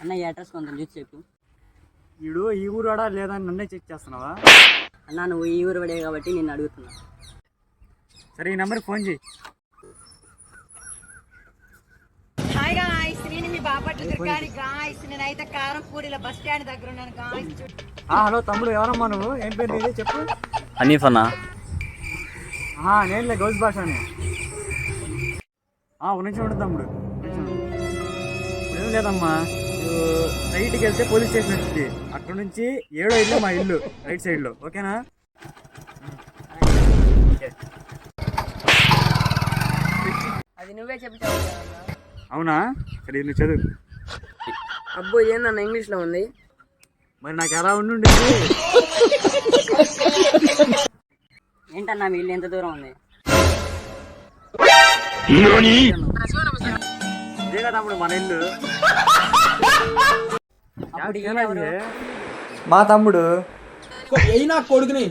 అన్న ఈ అడ్రస్ కొంచెం చూసి చెప్పు. వీడు ఈ ఊరాడా లేదా అని నన్నే చెక్ చేస్తున్నావా? అన్న నువ్వు ఈ ఊరు పడే కాబట్టి నేను అడుగుతున్నా. సరే ఈ నెంబర్కి ఫోన్ చేయి. హాయ్ గాయ్స్, నేను మీ బాపట్ల తిరగాలి గాయ్స్. నేనైతే కారంపూడిలో బస్ స్టాండ్ దగ్గర ఉన్నాను గాయ్స్. హలో తమ్ముడు, ఎవరమ్మా నువ్వు? ఏం పేరు నీది చెప్పు. హనీఫ్ అన్న. నేనులే గౌజ్ భాష అని. ఒక నిమిషం ఉండు తమ్ముడు. ఇప్పుడేం లేదమ్మా, రైట్కి వెళ్తే పోలీస్ స్టేషన్ వచ్చింది. అక్కడ నుంచి 7వ ఇల్లు మా ఇల్లు, రైట్ సైడ్లో. ఓకేనా? అది నువ్వే చెప్తావు. అవునా? సరే నువ్వు చదువు. అబ్బో ఏందన్న ఇంగ్లీష్లో ఉంది. మరి నాకు ఎలా ఉండుండేది? ఏంటన్నా మీ ఇల్లు ఎంత దూరం ఉంది? ఇదేగా తమ్ముడు మన ఇల్లు. అప్పుడు ఈయన ఎవరు? మా తమ్ముడు. కొడుకుని